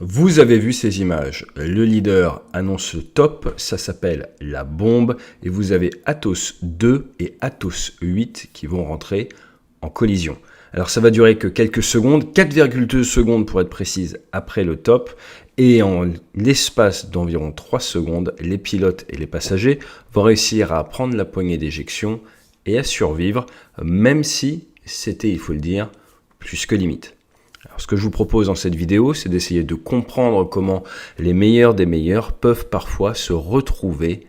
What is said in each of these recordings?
Vous avez vu ces images, le leader annonce le top, ça s'appelle la bombe et vous avez Atos 2 et Atos 8 qui vont rentrer en collision. Alors ça va durer que quelques secondes, 4,2 secondes pour être précise après le top et en l'espace d'environ 3 secondes, les pilotes et les passagers vont réussir à prendre la poignée d'éjection et à survivre, même si c'était, il faut le dire, plus que limite. Alors, ce que je vous propose dans cette vidéo, c'est d'essayer de comprendre comment les meilleurs des meilleurs peuvent parfois se retrouver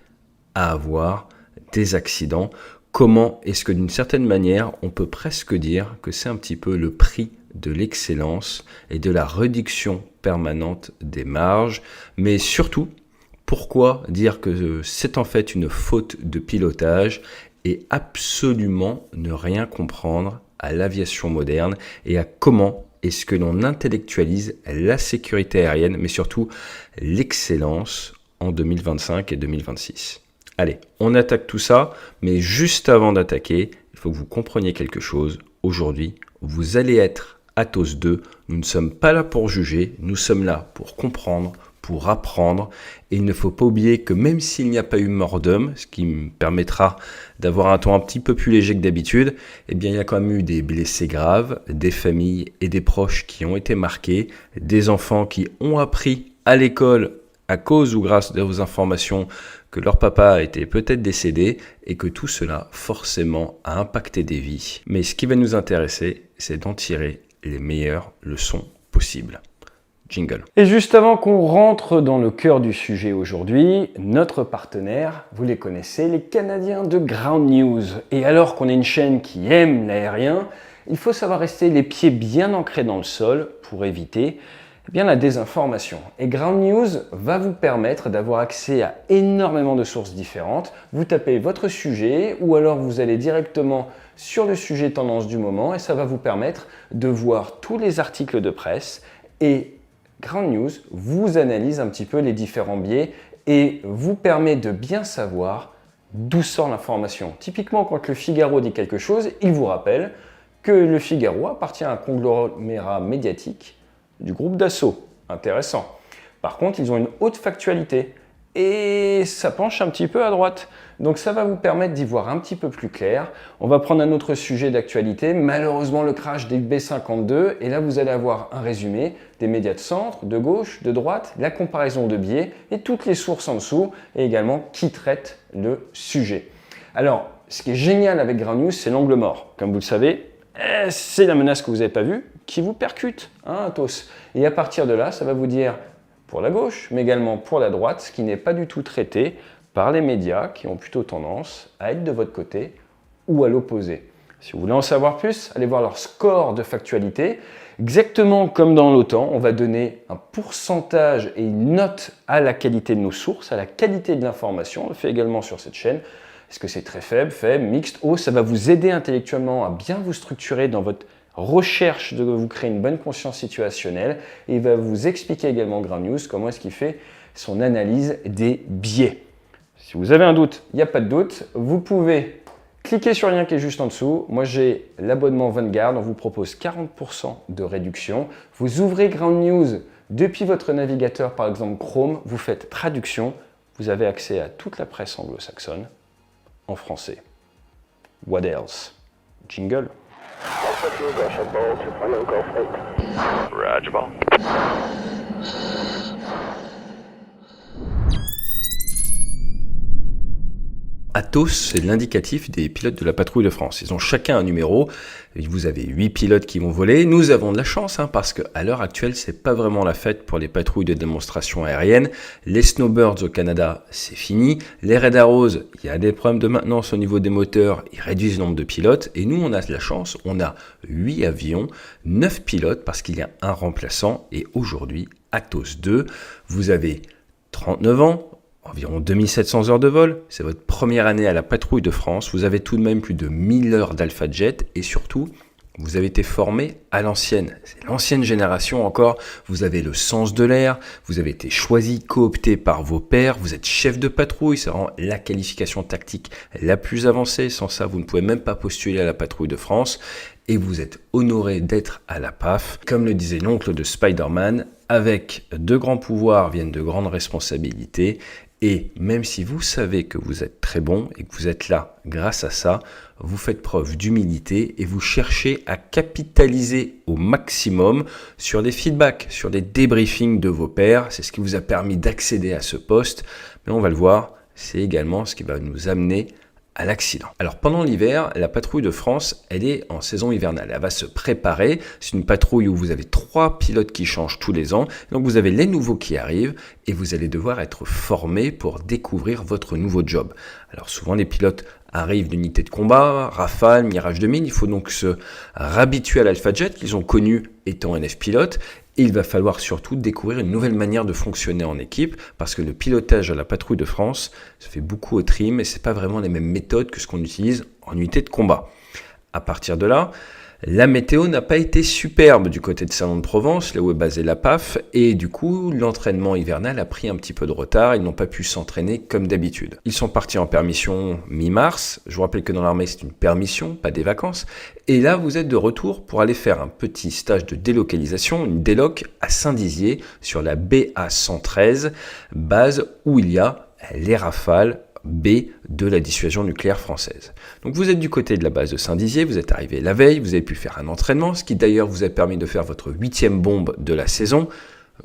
à avoir des accidents. Comment est-ce que d'une certaine manière, on peut presque dire que c'est un petit peu le prix de l'excellence et de la réduction permanente des marges, mais surtout, pourquoi dire que c'est en fait une faute de pilotage et absolument ne rien comprendre à l'aviation moderne et à comment est-ce que l'on intellectualise la sécurité aérienne, mais surtout l'excellence en 2025 et 2026. Allez, on attaque tout ça, mais juste avant d'attaquer, il faut que vous compreniez quelque chose. Aujourd'hui, vous allez être Atos 2. Nous ne sommes pas là pour juger, nous sommes là pour comprendre, pour apprendre. Et il ne faut pas oublier que même s'il n'y a pas eu mort d'homme, ce qui me permettra d'avoir un ton un petit peu plus léger que d'habitude, eh bien il y a quand même eu des blessés graves, des familles et des proches qui ont été marqués, des enfants qui ont appris à l'école à cause ou grâce aux informations que leur papa était peut-être décédé et que tout cela forcément a impacté des vies. Mais ce qui va nous intéresser, c'est d'en tirer les meilleures leçons possibles. Jingle. Et juste avant qu'on rentre dans le cœur du sujet aujourd'hui, notre partenaire, vous les connaissez, les Canadiens de Ground News. Et alors qu'on est une chaîne qui aime l'aérien, il faut savoir rester les pieds bien ancrés dans le sol pour éviter la désinformation. Et Ground News va vous permettre d'avoir accès à énormément de sources différentes. Vous tapez votre sujet ou alors vous allez directement sur le sujet tendance du moment et ça va vous permettre de voir tous les articles de presse et Ground News vous analyse un petit peu les différents biais et vous permet de bien savoir d'où sort l'information. Typiquement, quand le Figaro dit quelque chose, il vous rappelle que le Figaro appartient à un conglomérat médiatique du groupe Dassault. Intéressant. Par contre, ils ont une haute factualité et ça penche un petit peu à droite. Donc ça va vous permettre d'y voir un petit peu plus clair. On va prendre un autre sujet d'actualité, malheureusement le crash des B-52. Et là, vous allez avoir un résumé des médias de centre, de gauche, de droite, la comparaison de biais et toutes les sources en dessous et également qui traite le sujet. Alors, ce qui est génial avec Ground News, c'est l'angle mort. Comme vous le savez, c'est la menace que vous n'avez pas vue qui vous percute, Atos. Et à partir de là, ça va vous dire pour la gauche, mais également pour la droite, ce qui n'est pas du tout traité par les médias qui ont plutôt tendance à être de votre côté ou à l'opposé. Si vous voulez en savoir plus, allez voir leur score de factualité. Exactement comme dans l'OTAN, on va donner un pourcentage et une note à la qualité de nos sources, à la qualité de l'information. On le fait également sur cette chaîne. Est-ce que c'est très faible, faible, mixte, haut? Ça va vous aider intellectuellement à bien vous structurer dans votre recherche de vous créer une bonne conscience situationnelle et il va vous expliquer également Ground News comment est-ce qu'il fait son analyse des biais. Si vous avez un doute, il n'y a pas de doute, vous pouvez cliquer sur le lien qui est juste en dessous. Moi j'ai l'abonnement Vanguard, on vous propose 40% de réduction. Vous ouvrez Ground News depuis votre navigateur, par exemple Chrome, vous faites traduction, vous avez accès à toute la presse anglo-saxonne en français. What else? Jingle. Roger ball. Atos, c'est l'indicatif des pilotes de la patrouille de France. Ils ont chacun un numéro. Vous avez 8 pilotes qui vont voler. Nous avons de la chance parce qu'à l'heure actuelle, c'est pas vraiment la fête pour les patrouilles de démonstration aérienne. Les Snowbirds au Canada, c'est fini. Les Red Arrows, il y a des problèmes de maintenance au niveau des moteurs. Ils réduisent le nombre de pilotes. Et nous, on a de la chance. On a 8 avions, 9 pilotes parce qu'il y a un remplaçant. Et aujourd'hui, Atos 2, vous avez 39 ans. Environ 2700 heures de vol, c'est votre première année à la patrouille de France, vous avez tout de même plus de 1000 heures d'Alpha Jet et surtout, vous avez été formé à l'ancienne. C'est l'ancienne génération encore, vous avez le sens de l'air, vous avez été choisi, coopté par vos pairs, vous êtes chef de patrouille, c'est vraiment la qualification tactique la plus avancée. Sans ça, vous ne pouvez même pas postuler à la patrouille de France et vous êtes honoré d'être à la PAF. Comme le disait l'oncle de Spider-Man, Avec de grands pouvoirs viennent de grandes responsabilités. Et même si vous savez que vous êtes très bon et que vous êtes là grâce à ça, vous faites preuve d'humilité et vous cherchez à capitaliser au maximum sur des feedbacks, sur des débriefings de vos pairs. C'est ce qui vous a permis d'accéder à ce poste. Mais on va le voir, c'est également ce qui va nous amener à l'accident. Alors pendant l'hiver, la patrouille de France, elle est en saison hivernale. Elle va se préparer. C'est une patrouille où vous avez 3 pilotes qui changent tous les ans. Donc vous avez les nouveaux qui arrivent et vous allez devoir être formés pour découvrir votre nouveau job. Alors souvent les pilotes arrivent d'unités de combat, Rafale, Mirage 2000. Il faut donc se réhabituer à l'Alpha Jet qu'ils ont connu étant NF pilote. Et il va falloir surtout découvrir une nouvelle manière de fonctionner en équipe parce que le pilotage à la patrouille de France se fait beaucoup au trim et c'est pas vraiment les mêmes méthodes que ce qu'on utilise en unité de combat. À partir de là, la météo n'a pas été superbe du côté de Salon de Provence, là où est basée la PAF, et du coup, l'entraînement hivernal a pris un petit peu de retard, ils n'ont pas pu s'entraîner comme d'habitude. Ils sont partis en permission mi-mars, je vous rappelle que dans l'armée c'est une permission, pas des vacances, et là vous êtes de retour pour aller faire un petit stage de délocalisation, une déloc à Saint-Dizier, sur la BA 113, base où il y a les Rafales B de la dissuasion nucléaire française. Donc vous êtes du côté de la base de Saint-Dizier, vous êtes arrivé la veille, vous avez pu faire un entraînement, ce qui d'ailleurs vous a permis de faire votre 8e bombe de la saison.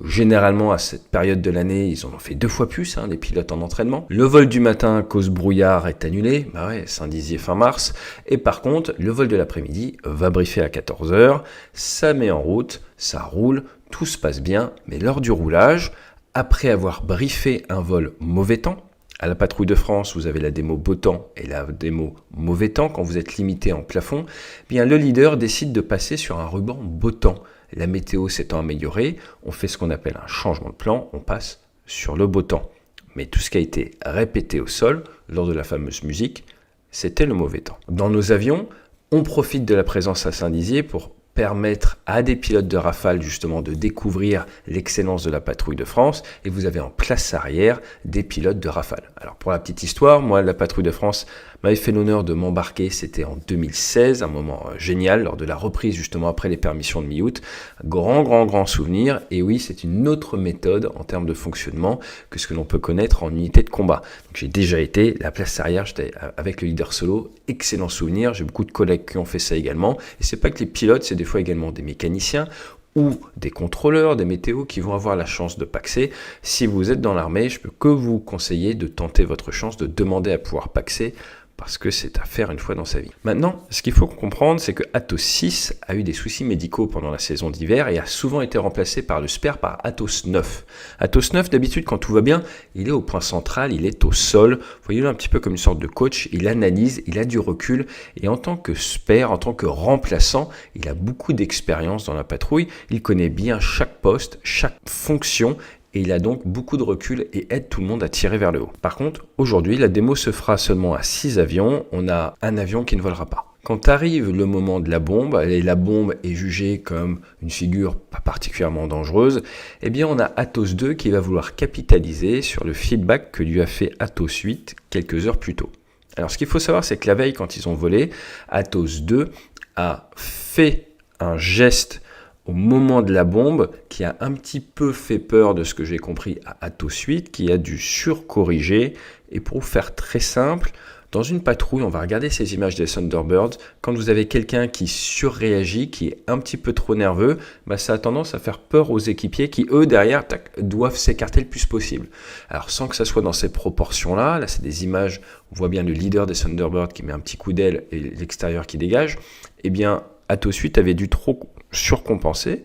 Généralement, à cette période de l'année, ils en ont fait 2 fois plus, les pilotes en entraînement. Le vol du matin, cause brouillard, est annulé. Saint-Dizier fin mars. Et par contre, le vol de l'après-midi va briefer à 14h. Ça met en route, ça roule, tout se passe bien. Mais lors du roulage, après avoir briefé un vol mauvais temps, à la patrouille de France, vous avez la démo beau temps et la démo mauvais temps. Quand vous êtes limité en plafond, bien le leader décide de passer sur un ruban beau temps. La météo s'étant améliorée, on fait ce qu'on appelle un changement de plan, on passe sur le beau temps. Mais tout ce qui a été répété au sol lors de la fameuse musique, c'était le mauvais temps. Dans nos avions, on profite de la présence à Saint-Dizier pour permettre à des pilotes de Rafale justement de découvrir l'excellence de la patrouille de France et vous avez en place arrière des pilotes de Rafale. Alors pour la petite histoire, moi la patrouille de France m'avait fait l'honneur de m'embarquer, c'était en 2016, un moment génial lors de la reprise justement après les permissions de mi-août. Grand souvenir et oui c'est une autre méthode en termes de fonctionnement que ce que l'on peut connaître en unité de combat. Donc j'ai déjà été, la place arrière, j'étais avec le leader solo, excellent souvenir, j'ai beaucoup de collègues qui ont fait ça également et c'est pas que les pilotes, c'est des fois également des mécaniciens ou des contrôleurs, des météos qui vont avoir la chance de paxer. Si vous êtes dans l'armée, je peux que vous conseiller de tenter votre chance, de demander à pouvoir paxer parce que c'est à faire une fois dans sa vie. Maintenant, ce qu'il faut comprendre, c'est que Atos 6 a eu des soucis médicaux pendant la saison d'hiver et a souvent été remplacé par le spare par Atos 9. Atos 9, d'habitude, quand tout va bien, il est au point central, il est au sol. Voyez-le un petit peu comme une sorte de coach, il analyse, il a du recul et en tant que spare, en tant que remplaçant, il a beaucoup d'expérience dans la patrouille, il connaît bien chaque poste, chaque fonction et il a donc beaucoup de recul et aide tout le monde à tirer vers le haut. Par contre, aujourd'hui, la démo se fera seulement à 6 avions. On a un avion qui ne volera pas. Quand arrive le moment de la bombe, et la bombe est jugée comme une figure pas particulièrement dangereuse, eh bien on a Atos 2 qui va vouloir capitaliser sur le feedback que lui a fait Atos 8 quelques heures plus tôt. Alors ce qu'il faut savoir, c'est que la veille, quand ils ont volé, Atos 2 a fait un geste au moment de la bombe, qui a un petit peu fait peur de ce que j'ai compris à Atos 8, qui a dû surcorriger. Et pour faire très simple, dans une patrouille, on va regarder ces images des Thunderbirds. Quand vous avez quelqu'un qui surréagit, qui est un petit peu trop nerveux, ça a tendance à faire peur aux équipiers qui, eux, derrière, doivent s'écarter le plus possible. Alors, sans que ça soit dans ces proportions-là, là, c'est des images, on voit bien le leader des Thunderbirds qui met un petit coup d'aile et l'extérieur qui dégage. Eh bien, Atos 8 avait dû trop surcompenser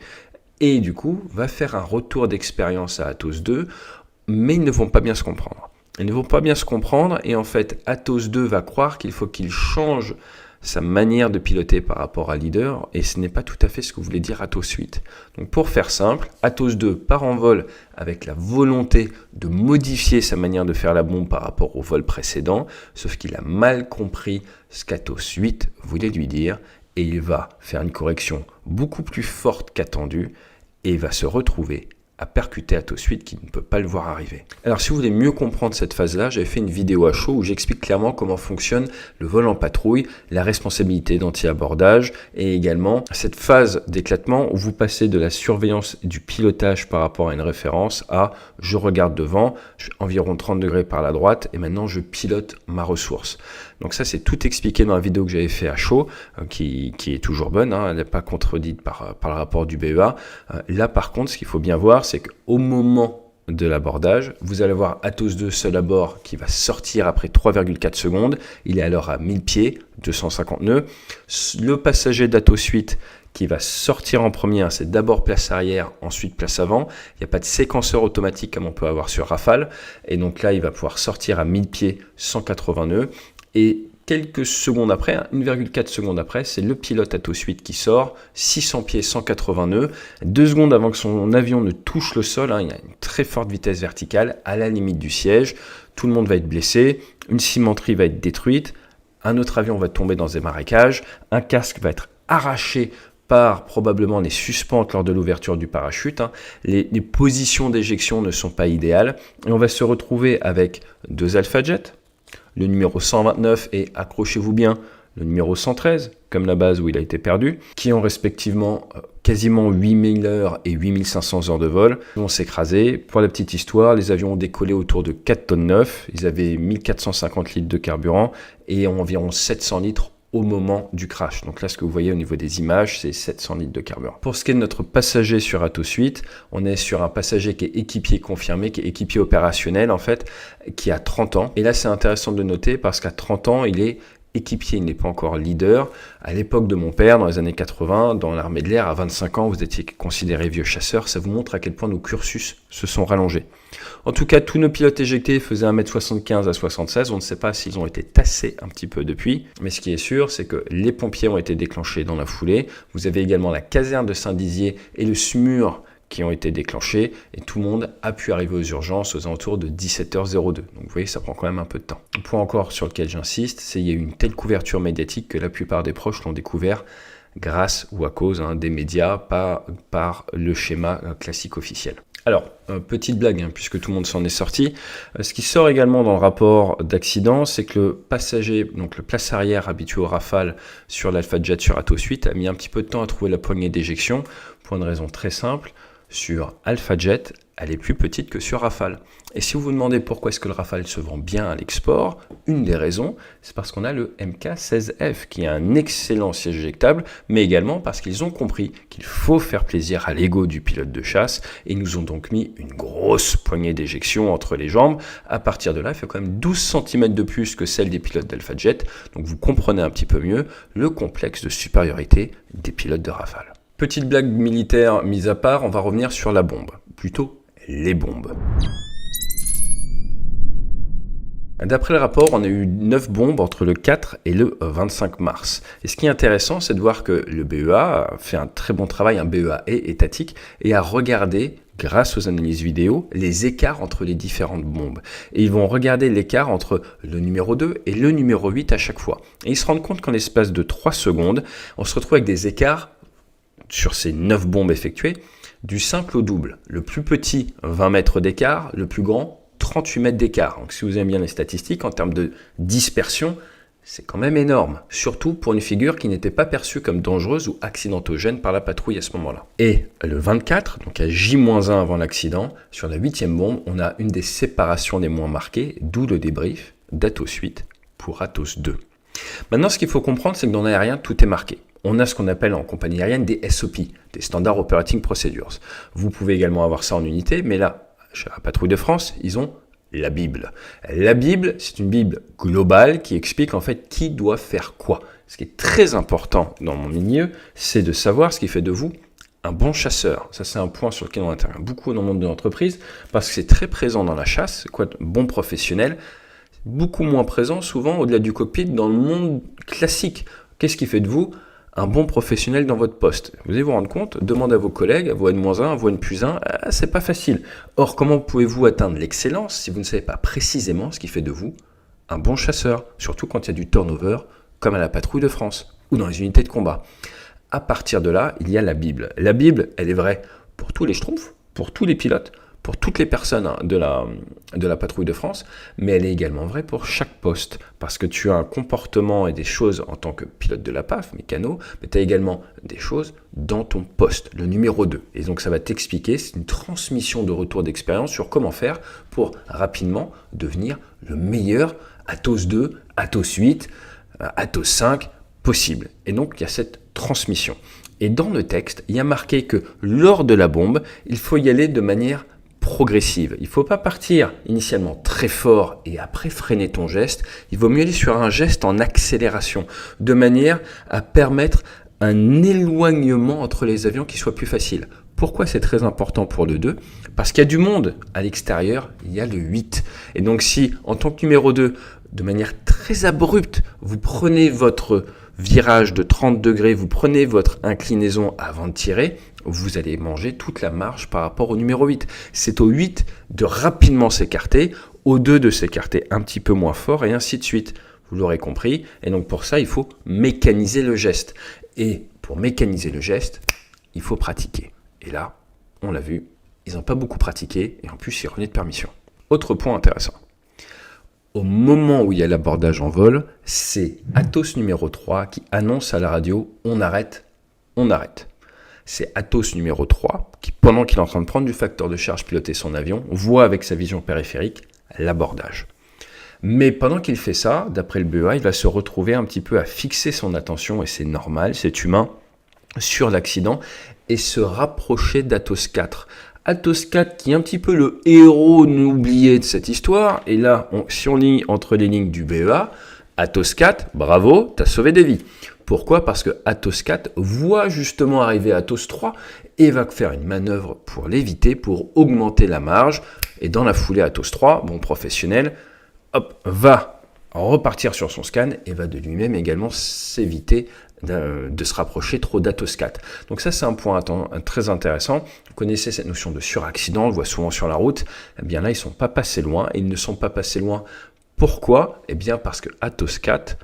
et du coup va faire un retour d'expérience à Atos 2, mais ils ne vont pas bien se comprendre. Ils ne vont pas bien se comprendre et en fait Atos 2 va croire qu'il faut qu'il change sa manière de piloter par rapport à leader et ce n'est pas tout à fait ce que voulait dire Atos 8. Donc pour faire simple, Atos 2 part en vol avec la volonté de modifier sa manière de faire la bombe par rapport au vol précédent, sauf qu'il a mal compris ce qu'Atos 8 voulait lui dire et il va faire une correction beaucoup plus forte qu'attendue et il va se retrouver à percuter Athos 8 qui ne peut pas le voir arriver. Alors si vous voulez mieux comprendre cette phase-là, j'avais fait une vidéo à chaud où j'explique clairement comment fonctionne le vol en patrouille, la responsabilité d'anti-abordage et également cette phase d'éclatement où vous passez de la surveillance et du pilotage par rapport à une référence à je regarde devant, environ 30 degrés par la droite et maintenant je pilote ma ressource. Donc ça c'est tout expliqué dans la vidéo que j'avais fait à chaud, qui est toujours bonne, hein, elle n'est pas contredite par le rapport du BEA. Là par contre ce qu'il faut bien voir c'est qu'au moment de l'abordage, vous allez voir Athos 2 seul à bord qui va sortir après 3,4 secondes, il est alors à 1000 pieds, 250 nœuds. Le passager d'Athos 8 qui va sortir en premier, c'est d'abord place arrière, ensuite place avant. Il n'y a pas de séquenceur automatique comme on peut avoir sur Rafale. Et donc là, il va pouvoir sortir à 1000 pieds, 180 nœuds. Et quelques secondes après, 1,4 secondes après, c'est le pilote Athos 8 qui sort, 600 pieds, 180 nœuds. 2 secondes avant que son avion ne touche le sol, il a une très forte vitesse verticale, à la limite du siège. Tout le monde va être blessé, une cimenterie va être détruite, un autre avion va tomber dans des marécages, un casque va être arraché par probablement les suspentes lors de l'ouverture du parachute. Les positions d'éjection ne sont pas idéales. Et on va se retrouver avec 2 Alpha Jet, le numéro 129 et, accrochez-vous bien, le numéro 113, comme la base où il a été perdu, qui ont respectivement quasiment 8000 heures et 8500 heures de vol. Ils vont s'écraser. Pour la petite histoire, les avions ont décollé autour de 4 tonnes 9, ils avaient 1450 litres de carburant et environ 700 litres au moment du crash. Donc là, ce que vous voyez au niveau des images, c'est 700 litres de carburant. Pour ce qui est de notre passager sur Athos 8, on est sur un passager qui est équipier confirmé, qui est équipier opérationnel en fait, qui a 30 ans. Et là, c'est intéressant de noter parce qu'à 30 ans, il est équipier, il n'est pas encore leader. À l'époque de mon père, dans les années 80, dans l'armée de l'air, à 25 ans, vous étiez considéré vieux chasseur. Ça vous montre à quel point nos cursus se sont rallongés. En tout cas, tous nos pilotes éjectés faisaient 1m75 à 76. On ne sait pas s'ils ont été tassés un petit peu depuis. Mais ce qui est sûr, c'est que les pompiers ont été déclenchés dans la foulée. Vous avez également la caserne de Saint-Dizier et le SMUR qui ont été déclenchés et tout le monde a pu arriver aux urgences aux alentours de 17h02. Donc vous voyez, ça prend quand même un peu de temps. Un point encore sur lequel j'insiste, c'est qu'il y a eu une telle couverture médiatique que la plupart des proches l'ont découvert grâce ou à cause des médias, pas par le schéma classique officiel. Alors, petite blague, puisque tout le monde s'en est sorti. Ce qui sort également dans le rapport d'accident, c'est que le passager, donc le place arrière habitué au Rafale sur l'Alpha Jet sur Athos 8, a mis un petit peu de temps à trouver la poignée d'éjection, pour une raison très simple. Sur Alpha Jet, elle est plus petite que sur Rafale. Et si vous vous demandez pourquoi est-ce que le Rafale se vend bien à l'export, une des raisons, c'est parce qu'on a le MK16F qui est un excellent siège éjectable, mais également parce qu'ils ont compris qu'il faut faire plaisir à l'ego du pilote de chasse et ils nous ont donc mis une grosse poignée d'éjection entre les jambes. À partir de là, il fait quand même 12 cm de plus que celle des pilotes d'Alpha Jet, donc vous comprenez un petit peu mieux le complexe de supériorité des pilotes de Rafale. Petite blague militaire mise à part, on va revenir sur la bombe, plutôt les bombes. D'après le rapport, on a eu 9 bombes entre le 4 et le 25 mars. Et ce qui est intéressant, c'est de voir que le BEA a fait un très bon travail, un BEA étatique, et a regardé, grâce aux analyses vidéo, les écarts entre les différentes bombes. Et ils vont regarder l'écart entre le numéro 2 et le numéro 8 à chaque fois. Et ils se rendent compte qu'en l'espace de 3 secondes, on se retrouve avec des écarts sur ces 9 bombes effectuées, du simple au double. Le plus petit, 20 mètres d'écart, le plus grand, 38 mètres d'écart. Donc si vous aimez bien les statistiques, en termes de dispersion, c'est quand même énorme. Surtout pour une figure qui n'était pas perçue comme dangereuse ou accidentogène par la patrouille à ce moment-là. Et le 24, donc à J-1 avant l'accident, sur la 8e bombe, on a une des séparations les moins marquées, d'où le débrief d'Athos 8 pour Athos 2. Maintenant, ce qu'il faut comprendre, c'est que dans l'aérien, tout est marqué. On a ce qu'on appelle en compagnie aérienne des SOP, des Standard Operating Procedures. Vous pouvez également avoir ça en unité, mais là, chez la Patrouille de France, ils ont la Bible. La Bible, c'est une Bible globale qui explique en fait qui doit faire quoi. Ce qui est très important dans mon milieu, c'est de savoir ce qui fait de vous un bon chasseur. Ça, c'est un point sur lequel on intervient beaucoup dans le monde de l'entreprise, parce que c'est très présent dans la chasse, quoi, bon professionnel, beaucoup moins présent souvent au-delà du cockpit dans le monde classique. Qu'est-ce qui fait de vous un bon professionnel dans votre poste? Vous allez vous rendre compte, demandez à vos collègues, à vos N-1, à vos N+1, c'est pas facile. Or, comment pouvez-vous atteindre l'excellence si vous ne savez pas précisément ce qui fait de vous un bon chasseur, surtout quand il y a du turnover, comme à la Patrouille de France, ou dans les unités de combat. À partir de là, il y a la Bible. La Bible, elle est vraie pour tous les schtroumpfs, pour tous les pilotes, pour toutes les personnes de la patrouille de France, mais elle est également vraie pour chaque poste, parce que tu as un comportement et des choses en tant que pilote de la PAF, mécano, mais tu as également des choses dans ton poste, le numéro 2. Et donc ça va t'expliquer, c'est une transmission de retour d'expérience sur comment faire pour rapidement devenir le meilleur Atos 2, Atos 8, Atos 5 possible. Et donc il y a cette transmission. Et dans le texte, il y a marqué que lors de la bombe, il faut y aller de manière progressive. Il ne faut pas partir initialement très fort et après freiner ton geste. Il vaut mieux aller sur un geste en accélération, de manière à permettre un éloignement entre les avions qui soit plus facile. Pourquoi c'est très important pour le 2 ? Parce qu'il y a du monde à l'extérieur, il y a le 8. Et donc si, en tant que numéro 2, de manière très abrupte, vous prenez votre virage de 30 degrés, vous prenez votre inclinaison avant de tirer, vous allez manger toute la marge par rapport au numéro 8. C'est au 8 de rapidement s'écarter, au 2 de s'écarter un petit peu moins fort et ainsi de suite. Vous l'aurez compris. Et donc pour ça, il faut mécaniser le geste. Et pour mécaniser le geste, il faut pratiquer. Et là, on l'a vu, ils n'ont pas beaucoup pratiqué et en plus, ils revenaient de permission. Autre point intéressant. Au moment où il y a l'abordage en vol, c'est Atos numéro 3 qui annonce à la radio « on arrête, on arrête ». C'est Atos numéro 3 qui, pendant qu'il est en train de prendre du facteur de charge piloter son avion, voit avec sa vision périphérique l'abordage. Mais pendant qu'il fait ça, d'après le BEA, il va se retrouver un petit peu à fixer son attention, et c'est normal, c'est humain, sur l'accident, et se rapprocher d'Atos 4. Atos 4 qui est un petit peu le héros oublié de cette histoire, et là, si on lit entre les lignes du BEA, Atos 4, bravo, t'as sauvé des vies. Pourquoi ? Parce que Atos 4 voit justement arriver Atos 3 et va faire une manœuvre pour l'éviter, pour augmenter la marge. Et dans la foulée, Atos 3, bon professionnel, hop, va repartir sur son scan et va de lui-même également s'éviter de se rapprocher trop d'Atos 4. Donc ça, c'est un point très intéressant. Vous connaissez cette notion de suraccident, on le voit souvent sur la route. Eh bien là, ils ne sont pas passés loin. Et ils ne sont pas passés loin. Pourquoi ? Eh bien parce que Atos 4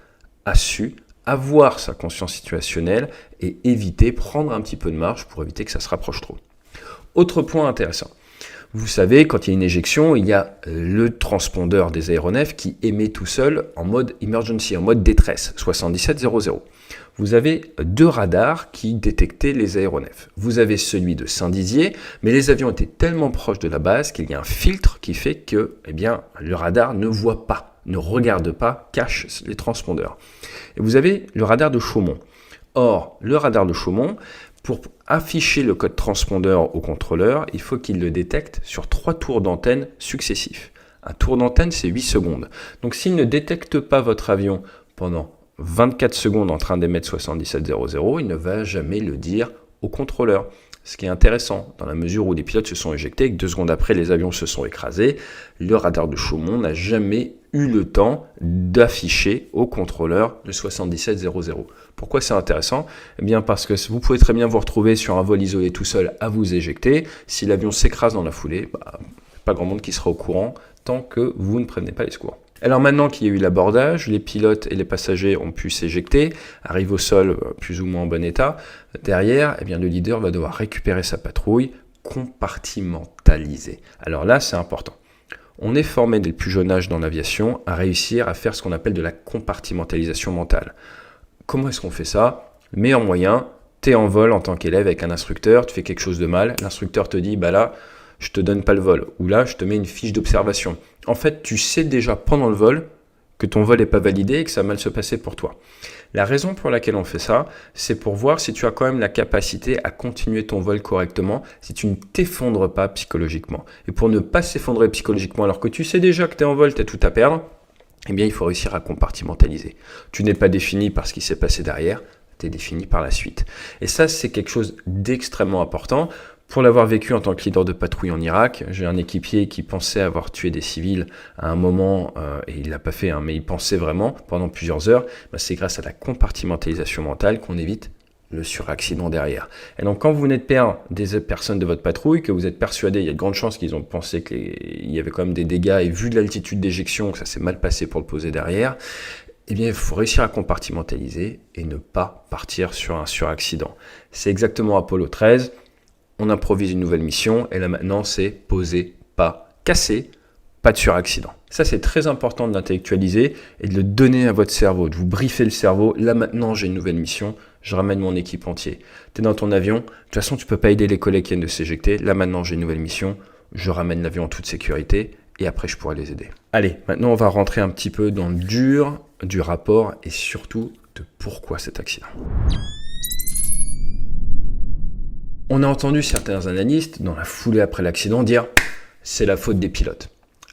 a su avoir sa conscience situationnelle et éviter, prendre un petit peu de marge pour éviter que ça se rapproche trop. Autre point intéressant. Vous savez, quand il y a une éjection, il y a le transpondeur des aéronefs qui émet tout seul en mode emergency, en mode détresse, 7700. Vous avez deux radars qui détectaient les aéronefs. Vous avez celui de Saint-Dizier, mais les avions étaient tellement proches de la base qu'il y a un filtre qui fait que le radar ne voit pas, ne regarde pas, cache les transpondeurs. Et vous avez le radar de Chaumont. Or, le radar de Chaumont, pour afficher le code transpondeur au contrôleur, il faut qu'il le détecte sur 3 tours d'antenne successifs. Un tour d'antenne, c'est 8 secondes. Donc s'il ne détecte pas votre avion pendant 24 secondes en train d'émettre 7700, il ne va jamais le dire au contrôleur. Ce qui est intéressant, dans la mesure où les pilotes se sont éjectés et que 2 secondes après, les avions se sont écrasés, le radar de Chaumont n'a jamais eu le temps d'afficher au contrôleur le 7700. Pourquoi c'est intéressant ? Eh bien parce que vous pouvez très bien vous retrouver sur un vol isolé tout seul à vous éjecter. Si l'avion s'écrase dans la foulée, pas grand monde qui sera au courant tant que vous ne prévenez pas les secours. Alors maintenant qu'il y a eu l'abordage, les pilotes et les passagers ont pu s'éjecter, arrivent au sol plus ou moins en bon état. Derrière, le leader va devoir récupérer sa patrouille, compartimentaliser. Alors là, c'est important. On est formé dès le plus jeune âge dans l'aviation à réussir à faire ce qu'on appelle de la compartimentalisation mentale. Comment est-ce qu'on fait ça ? Le meilleur moyen, tu es en vol en tant qu'élève avec un instructeur, tu fais quelque chose de mal, l'instructeur te dit là, je te donne pas le vol, ou là, je te mets une fiche d'observation. En fait, tu sais déjà pendant le vol que ton vol n'est pas validé et que ça va mal se passer pour toi. La raison pour laquelle on fait ça, c'est pour voir si tu as quand même la capacité à continuer ton vol correctement, si tu ne t'effondres pas psychologiquement. Et pour ne pas s'effondrer psychologiquement alors que tu sais déjà que tu es en vol, tu as tout à perdre, il faut réussir à compartimentaliser. Tu n'es pas défini par ce qui s'est passé derrière, tu es défini par la suite. Et ça, c'est quelque chose d'extrêmement important. Pour l'avoir vécu en tant que leader de patrouille en Irak, j'ai un équipier qui pensait avoir tué des civils à un moment, et il ne l'a pas fait, mais il pensait vraiment pendant plusieurs heures. C'est grâce à la compartimentalisation mentale qu'on évite le suraccident derrière. Et donc quand vous venez de perdre des personnes de votre patrouille, que vous êtes persuadé, il y a de grandes chances qu'ils ont pensé qu'il y avait quand même des dégâts, et vu de l'altitude d'éjection, que ça s'est mal passé pour le poser derrière, il faut réussir à compartimentaliser et ne pas partir sur un suraccident. C'est exactement Apollo 13. on improvise une nouvelle mission, et là maintenant c'est poser, pas casser, pas de suraccident. Ça c'est très important de l'intellectualiser et de le donner à votre cerveau, de vous briefer le cerveau. Là maintenant j'ai une nouvelle mission, je ramène mon équipe entière. Tu es dans ton avion, de toute façon tu peux pas aider les collègues qui viennent de s'éjecter. Là maintenant j'ai une nouvelle mission, je ramène l'avion en toute sécurité et après je pourrai les aider. Allez, maintenant on va rentrer un petit peu dans le dur du rapport et surtout de pourquoi cet accident. On a entendu certains analystes dans la foulée après l'accident dire c'est la faute des pilotes.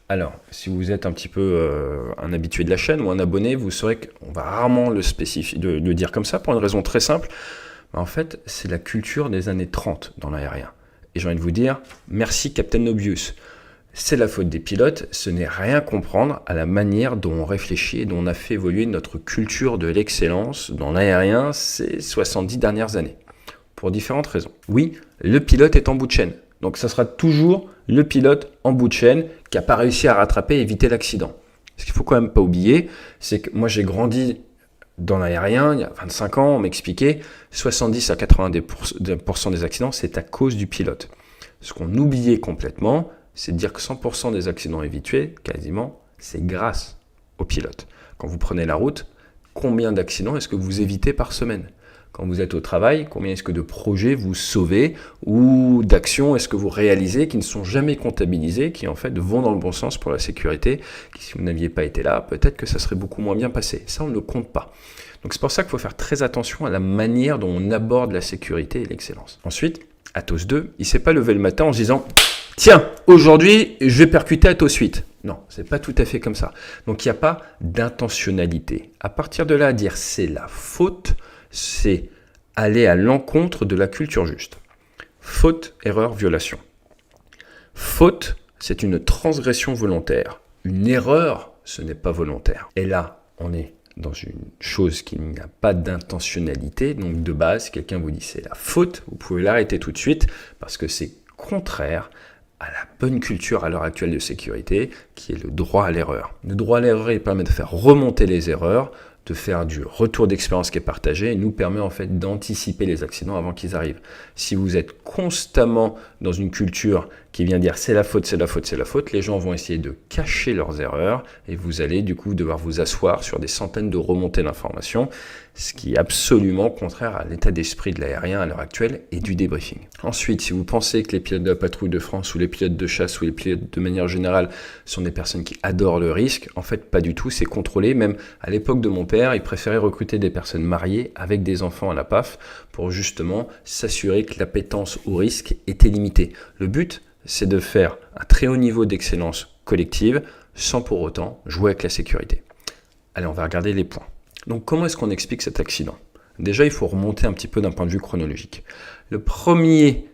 Alors, si vous êtes un petit peu un habitué de la chaîne ou un abonné, vous saurez qu'on va rarement le dire comme ça pour une raison très simple. En fait, c'est la culture des années 30 dans l'aérien. Et j'ai envie de vous dire, merci Captain Obvious. C'est la faute des pilotes, ce n'est rien comprendre à la manière dont on réfléchit et dont on a fait évoluer notre culture de l'excellence dans l'aérien ces 70 dernières années. Pour différentes raisons. Oui, le pilote est en bout de chaîne. Donc ça sera toujours le pilote en bout de chaîne qui n'a pas réussi à rattraper et éviter l'accident. Ce qu'il ne faut quand même pas oublier, c'est que moi j'ai grandi dans l'aérien, il y a 25 ans, on m'expliquait 70 à 90% des accidents, c'est à cause du pilote. Ce qu'on oubliait complètement, c'est de dire que 100% des accidents évités, quasiment, c'est grâce au pilote. Quand vous prenez la route, combien d'accidents est-ce que vous évitez par semaine ? Quand vous êtes au travail, combien est-ce que de projets vous sauvez ou d'actions est-ce que vous réalisez qui ne sont jamais comptabilisés, qui en fait vont dans le bon sens pour la sécurité, qui si vous n'aviez pas été là, peut-être que ça serait beaucoup moins bien passé. Ça, on ne le compte pas. Donc c'est pour ça qu'il faut faire très attention à la manière dont on aborde la sécurité et l'excellence. Ensuite, Atos 2, il ne s'est pas levé le matin en se disant « Tiens, aujourd'hui, je vais percuter Atos 8 ». Non, c'est pas tout à fait comme ça. Donc il n'y a pas d'intentionnalité. À partir de là, dire c'est la faute, c'est aller à l'encontre de la culture juste. Faute, erreur, violation. Faute, c'est une transgression volontaire. Une erreur, ce n'est pas volontaire. Et là, on est dans une chose qui n'a pas d'intentionnalité. Donc de base, si quelqu'un vous dit c'est la faute, vous pouvez l'arrêter tout de suite parce que c'est contraire à la bonne culture à l'heure actuelle de sécurité, qui est le droit à l'erreur. Le droit à l'erreur, il permet de faire remonter les erreurs, de faire du retour d'expérience qui est partagé et nous permet en fait d'anticiper les accidents avant qu'ils arrivent. Si vous êtes constamment dans une culture qui vient dire c'est la faute, c'est la faute, c'est la faute, les gens vont essayer de cacher leurs erreurs et vous allez du coup devoir vous asseoir sur des centaines de remontées d'informations, ce qui est absolument contraire à l'état d'esprit de l'aérien à l'heure actuelle et du débriefing. Ensuite, si vous pensez que les pilotes de la patrouille de France ou les pilotes de chasse ou les pilotes de manière générale sont des personnes qui adorent le risque, en fait pas du tout, c'est contrôlé. Même à l'époque de mon père, il préférait recruter des personnes mariées avec des enfants à la PAF pour justement s'assurer que l'appétence au risque était limitée. Le but, c'est de faire un très haut niveau d'excellence collective sans pour autant jouer avec la sécurité. Allez, on va regarder les points. Donc comment est-ce qu'on explique cet accident ? Déjà, il faut remonter un petit peu d'un point de vue chronologique. Le premier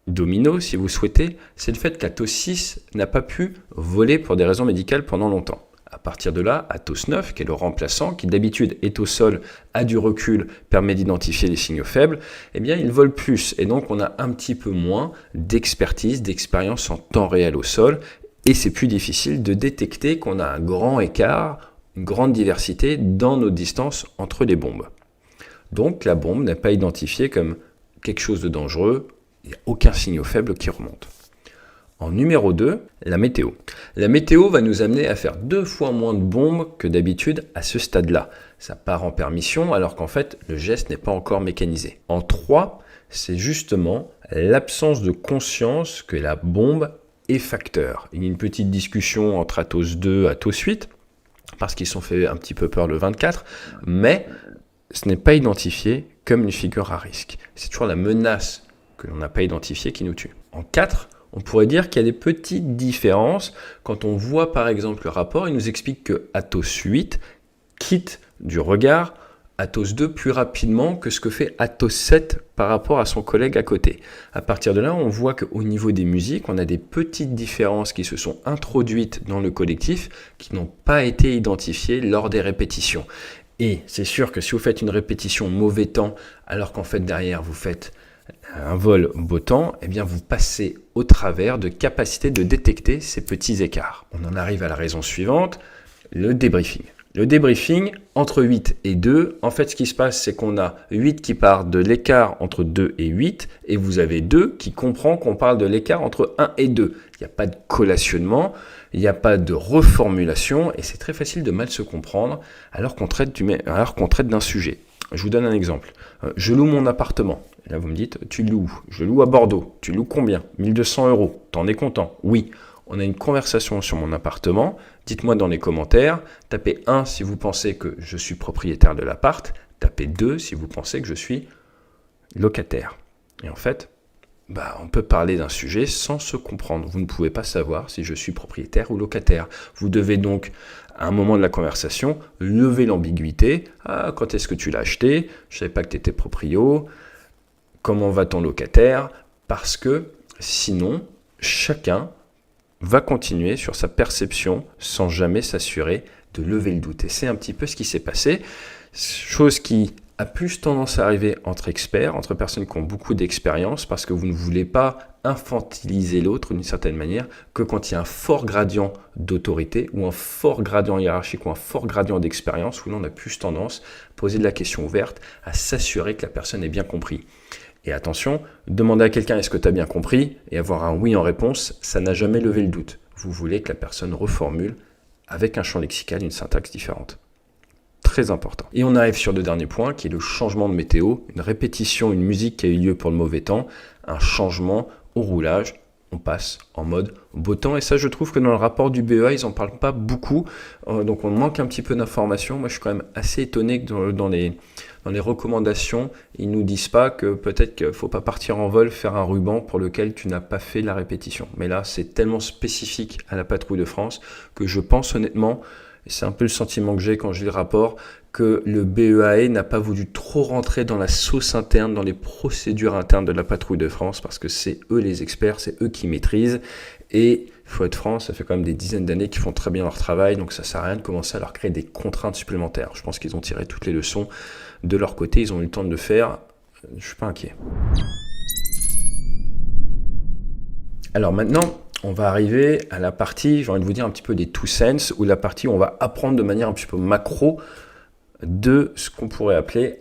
domino, si vous souhaitez, c'est le fait qu'Atos 6 n'a pas pu voler pour des raisons médicales pendant longtemps. À partir de là, Atos 9, qui est le remplaçant, qui d'habitude est au sol, a du recul, permet d'identifier les signaux faibles, eh bien il vole plus. Et donc on a un petit peu moins d'expertise, d'expérience en temps réel au sol, et c'est plus difficile de détecter qu'on a un grand écart, une grande diversité dans nos distances entre les bombes. Donc la bombe n'est pas identifiée comme quelque chose de dangereux, il n'y a aucun signal faible qui remonte. En numéro 2, la météo. La météo va nous amener à faire 2 fois moins de bombes que d'habitude à ce stade-là. Ça part en permission alors qu'en fait le geste n'est pas encore mécanisé. En 3, c'est justement l'absence de conscience que la bombe est facteur. Il y a une petite discussion entre Atos 2 et Atos 8 parce qu'ils sont fait un petit peu peur le 24, mais ce n'est pas identifié comme une figure à risque. C'est toujours la menace que l'on n'a pas identifiée qui nous tue. En 4, on pourrait dire qu'il y a des petites différences. Quand on voit par exemple le rapport, il nous explique que Atos 8 quitte du regard Atos 2 plus rapidement que ce que fait Atos 7 par rapport à son collègue à côté. À partir de là, on voit qu'au niveau des musiques, on a des petites différences qui se sont introduites dans le collectif qui n'ont pas été identifiées lors des répétitions. Et c'est sûr que si vous faites une répétition mauvais temps, alors qu'en fait derrière vous faites un vol beau temps, eh bien vous passez au travers de capacité de détecter ces petits écarts. On en arrive à la raison suivante, le débriefing. Le débriefing, entre 8 et 2, en fait, ce qui se passe, c'est qu'on a 8 qui part de l'écart entre 2 et 8, et vous avez 2 qui comprend qu'on parle de l'écart entre 1 et 2. Il n'y a pas de collationnement, il n'y a pas de reformulation, et c'est très facile de mal se comprendre alors qu'on traite d'un sujet. Je vous donne un exemple. Je loue mon appartement. Et là, vous me dites, tu loues. Je loue à Bordeaux. Tu loues combien ? 1 200 €. T'en es content ? Oui. On a une conversation sur mon appartement. Dites-moi dans les commentaires. Tapez 1 si vous pensez que je suis propriétaire de l'appart. Tapez 2 si vous pensez que je suis locataire. Et en fait, on peut parler d'un sujet sans se comprendre. Vous ne pouvez pas savoir si je suis propriétaire ou locataire. Vous devez donc, à un moment de la conversation, lever l'ambiguïté. Ah, quand est-ce que tu l'as acheté ? Je ne savais pas que tu étais proprio. Comment va ton locataire ? Parce que sinon, chacun va continuer sur sa perception sans jamais s'assurer de lever le doute. Et c'est un petit peu ce qui s'est passé. Chose qui a plus tendance à arriver entre experts, entre personnes qui ont beaucoup d'expérience, parce que vous ne voulez pas infantiliser l'autre d'une certaine manière, que quand il y a un fort gradient d'autorité, ou un fort gradient hiérarchique, ou un fort gradient d'expérience, où l'on a plus tendance à poser de la question ouverte, à s'assurer que la personne ait bien compris. Et attention, demander à quelqu'un est-ce que tu as bien compris, et avoir un oui en réponse, ça n'a jamais levé le doute. Vous voulez que la personne reformule avec un champ lexical, une syntaxe différente. Très important. Et on arrive sur le dernier point qui est le changement de météo, une répétition, une musique qui a eu lieu pour le mauvais temps, un changement au roulage, on passe en mode beau temps. Et ça, je trouve que dans le rapport du BEA, ils n'en parlent pas beaucoup, donc on manque un petit peu d'informations. Moi, je suis quand même assez étonné que dans les recommandations, ils ne nous disent pas que peut-être qu'il ne faut pas partir en vol, faire un ruban pour lequel tu n'as pas fait la répétition. Mais là, c'est tellement spécifique à la patrouille de France que je pense honnêtement, et c'est un peu le sentiment que j'ai quand je lis le rapport, que le BEAE n'a pas voulu trop rentrer dans la sauce interne, dans les procédures internes de la patrouille de France, parce que c'est eux les experts, c'est eux qui maîtrisent. Et il faut être franc, ça fait quand même des dizaines d'années qu'ils font très bien leur travail, donc ça ne sert à rien de commencer à leur créer des contraintes supplémentaires. Je pense qu'ils ont tiré toutes les leçons de leur côté, ils ont eu le temps de le faire, je ne suis pas inquiet. Alors maintenant, on va arriver à la partie, j'ai envie de vous dire un petit peu des two sense, ou la partie où on va apprendre de manière un petit peu macro de ce qu'on pourrait appeler,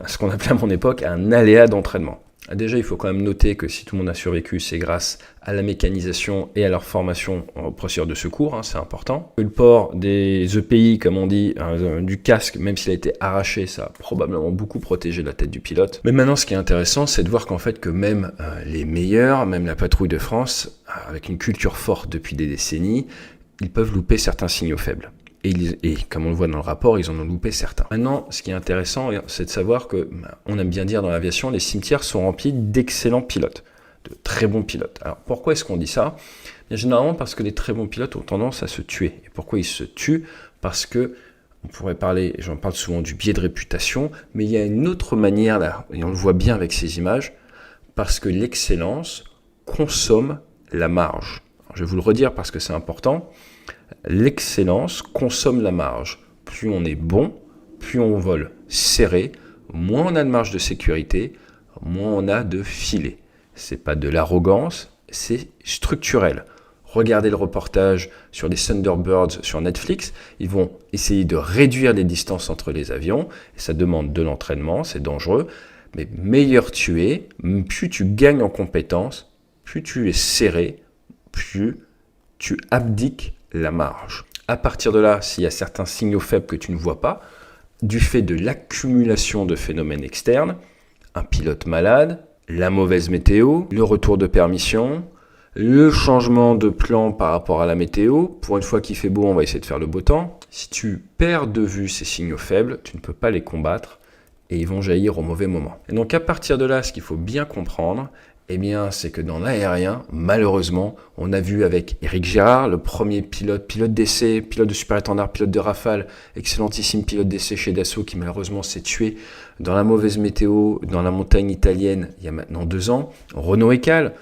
ce qu'on appelait à mon époque, un aléa d'entraînement. Déjà, il faut quand même noter que si tout le monde a survécu, c'est grâce à la mécanisation et à leur formation aux procédures de secours, c'est important. Le port des EPI, comme on dit, du casque, même s'il a été arraché, ça a probablement beaucoup protégé la tête du pilote. Mais maintenant, ce qui est intéressant, c'est de voir qu'en fait, que même les meilleurs, même la patrouille de France, avec une culture forte depuis des décennies, ils peuvent louper certains signaux faibles. Et comme on le voit dans le rapport, ils en ont loupé certains. Maintenant, ce qui est intéressant, c'est de savoir que, on aime bien dire dans l'aviation, les cimetières sont remplis d'excellents pilotes, de très bons pilotes. Alors, pourquoi est-ce qu'on dit ça ? Bien, généralement parce que les très bons pilotes ont tendance à se tuer. Et pourquoi ils se tuent ? Parce que, on pourrait parler, j'en parle souvent du biais de réputation, mais il y a une autre manière là, et on le voit bien avec ces images, parce que l'excellence consomme la marge. Alors, je vais vous le redire parce que c'est important. L'excellence consomme la marge. Plus on est bon, plus on vole serré, moins on a de marge de sécurité, moins on a de filet. C'est pas de l'arrogance, c'est structurel. Regardez le reportage sur les Thunderbirds sur Netflix, ils vont essayer de réduire les distances entre les avions, et ça demande de l'entraînement, c'est dangereux, mais meilleur tu es, plus tu gagnes en compétences, plus tu es serré, plus tu abdiques la marge. À partir de là, s'il y a certains signaux faibles que tu ne vois pas, du fait de l'accumulation de phénomènes externes, un pilote malade, la mauvaise météo, le retour de permission, le changement de plan par rapport à la météo, pour une fois qu'il fait beau, on va essayer de faire le beau temps. Si tu perds de vue ces signaux faibles, tu ne peux pas les combattre et ils vont jaillir au mauvais moment. Et donc à partir de là, ce qu'il faut bien comprendre, c'est que dans l'aérien, malheureusement, on a vu avec Éric Gérard, le premier pilote d'essai, pilote de super-étendard, pilote de Rafale, excellentissime pilote d'essai chez Dassault qui malheureusement s'est tué dans la mauvaise météo, dans la montagne italienne, il y a maintenant 2 ans. Renaud Ekal,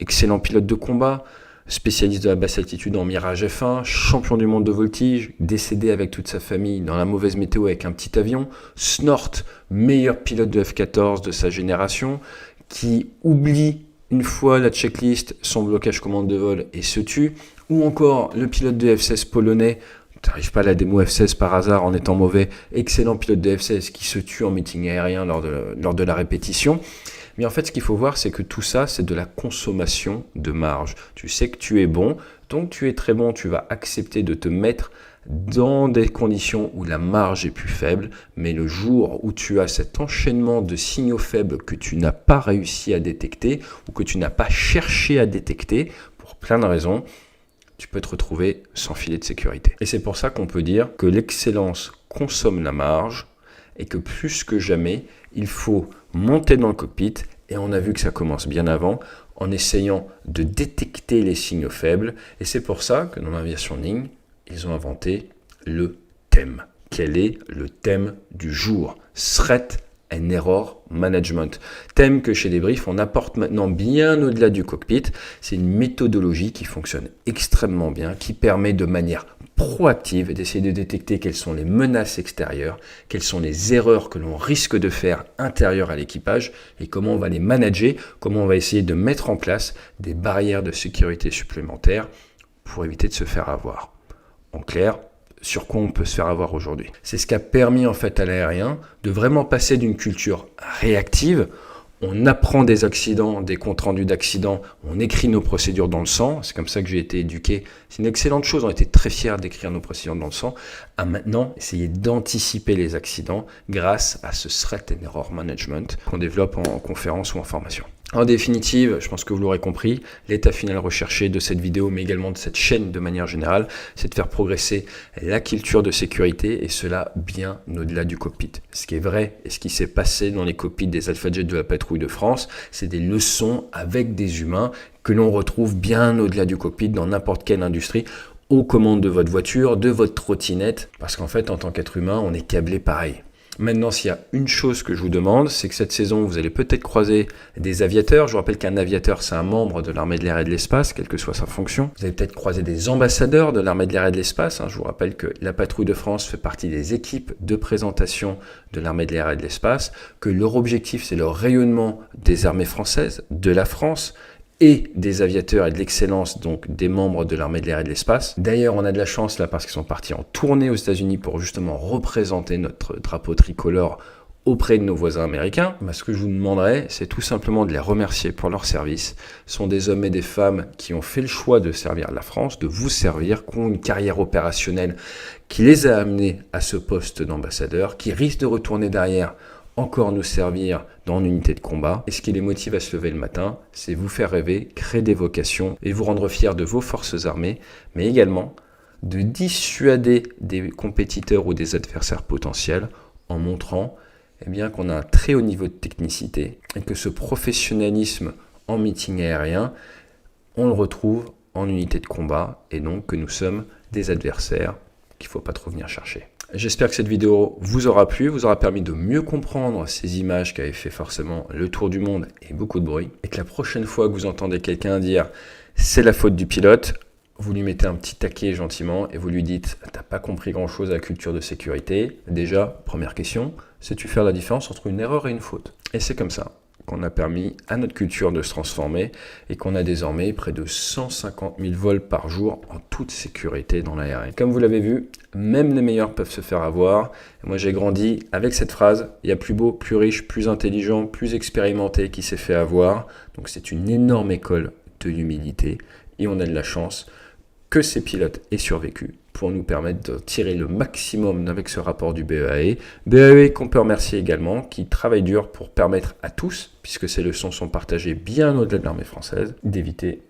excellent pilote de combat, spécialiste de la basse altitude en Mirage F1, champion du monde de voltige, décédé avec toute sa famille dans la mauvaise météo avec un petit avion. Snort, meilleur pilote de F-14 de sa génération, qui oublie une fois la checklist, son blocage commande de vol et se tue, ou encore le pilote de F-16 polonais, Tu n'arrives pas à la démo F-16 par hasard en étant mauvais, excellent pilote de F-16 qui se tue en meeting aérien lors de la répétition. Mais en fait, ce qu'il faut voir, c'est que tout ça, c'est de la consommation de marge. Tu sais que tu es bon, donc tu es très bon, tu vas accepter de te mettre dans des conditions où la marge est plus faible, mais le jour où tu as cet enchaînement de signaux faibles que tu n'as pas réussi à détecter ou que tu n'as pas cherché à détecter, pour plein de raisons, tu peux te retrouver sans filet de sécurité. Et c'est pour ça qu'on peut dire que l'excellence consomme la marge et que plus que jamais, il faut monter dans le cockpit, et on a vu que ça commence bien avant, en essayant de détecter les signaux faibles. Et c'est pour ça que dans l'aviation ligne, ils ont inventé le thème. Quel est le thème du jour? Threat and Error Management. Thème que chez Debrief, on apporte maintenant bien au-delà du cockpit. C'est une méthodologie qui fonctionne extrêmement bien, qui permet de manière proactive d'essayer de détecter quelles sont les menaces extérieures, quelles sont les erreurs que l'on risque de faire intérieures à l'équipage et comment on va les manager, comment on va essayer de mettre en place des barrières de sécurité supplémentaires pour éviter de se faire avoir. En clair, sur quoi on peut se faire avoir aujourd'hui. C'est ce qui a permis en fait à l'aérien de vraiment passer d'une culture réactive. On apprend des accidents, des comptes rendus d'accidents, on écrit nos procédures dans le sang, c'est comme ça que j'ai été éduqué. C'est une excellente chose, on était très fiers d'écrire nos procédures dans le sang, à maintenant essayer d'anticiper les accidents grâce à ce Threat and Error Management qu'on développe en conférence ou en formation. En définitive, je pense que vous l'aurez compris, l'état final recherché de cette vidéo, mais également de cette chaîne de manière générale, c'est de faire progresser la culture de sécurité et cela bien au-delà du cockpit. Ce qui est vrai et ce qui s'est passé dans les cockpits des Alpha Jet de la patrouille de France, c'est des leçons avec des humains que l'on retrouve bien au-delà du cockpit dans n'importe quelle industrie, aux commandes de votre voiture, de votre trottinette, parce qu'en fait, en tant qu'être humain, on est câblé pareil. Maintenant, s'il y a une chose que je vous demande, c'est que cette saison, vous allez peut-être croiser des aviateurs. Je vous rappelle qu'un aviateur, c'est un membre de l'armée de l'air et de l'espace, quelle que soit sa fonction. Vous allez peut-être croiser des ambassadeurs de l'armée de l'air et de l'espace. Je vous rappelle que la Patrouille de France fait partie des équipes de présentation de l'armée de l'air et de l'espace, que leur objectif, c'est le rayonnement des armées françaises, de la France, et des aviateurs et de l'excellence, donc des membres de l'armée de l'air et de l'espace. D'ailleurs, on a de la chance là parce qu'ils sont partis en tournée aux États-Unis pour justement représenter notre drapeau tricolore auprès de nos voisins américains. Ce que je vous demanderais, c'est tout simplement de les remercier pour leur service. Ce sont des hommes et des femmes qui ont fait le choix de servir la France, de vous servir, qui ont une carrière opérationnelle qui les a amenés à ce poste d'ambassadeur, qui risquent de retourner derrière encore nous servir dans une unité de combat. Et ce qui les motive à se lever le matin, c'est vous faire rêver, créer des vocations et vous rendre fiers de vos forces armées, mais également de dissuader des compétiteurs ou des adversaires potentiels en montrant qu'on a un très haut niveau de technicité et que ce professionnalisme en meeting aérien, on le retrouve en unité de combat et donc que nous sommes des adversaires qu'il ne faut pas trop venir chercher. J'espère que cette vidéo vous aura plu, vous aura permis de mieux comprendre ces images qui avaient fait forcément le tour du monde et beaucoup de bruit. Et que la prochaine fois que vous entendez quelqu'un dire « c'est la faute du pilote », vous lui mettez un petit taquet gentiment et vous lui dites « t'as pas compris grand-chose à la culture de sécurité ». Déjà, première question, sais-tu faire la différence entre une erreur et une faute? Et c'est comme ça qu'on a permis à notre culture de se transformer et qu'on a désormais près de 150 000 vols par jour en toute sécurité dans l'aérien. Comme vous l'avez vu, même les meilleurs peuvent se faire avoir. Et moi, j'ai grandi avec cette phrase, il y a plus beau, plus riche, plus intelligent, plus expérimenté qui s'est fait avoir. Donc c'est une énorme école de l'humilité et on a de la chance que ces pilotes aient survécu pour nous permettre de tirer le maximum avec ce rapport du BEAE. BEAE qu'on peut remercier également, qui travaille dur pour permettre à tous, puisque ces leçons sont partagées bien au-delà de l'armée française, d'éviter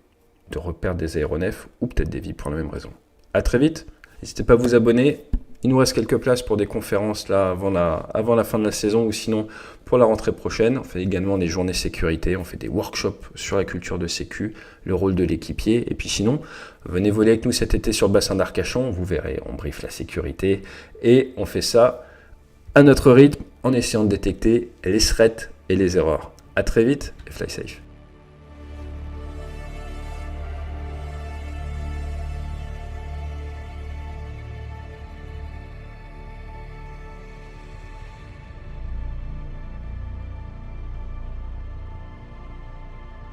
de reperdre des aéronefs ou peut-être des vies pour la même raison. À très vite, n'hésitez pas à vous abonner. Il nous reste quelques places pour des conférences là avant la fin de la saison ou sinon pour la rentrée prochaine. On fait également des journées sécurité, on fait des workshops sur la culture de sécu, le rôle de l'équipier. Et puis sinon, venez voler avec nous cet été sur le bassin d'Arcachon. Vous verrez, on briefe la sécurité et on fait ça à notre rythme en essayant de détecter les threats et les erreurs. À très vite et fly safe.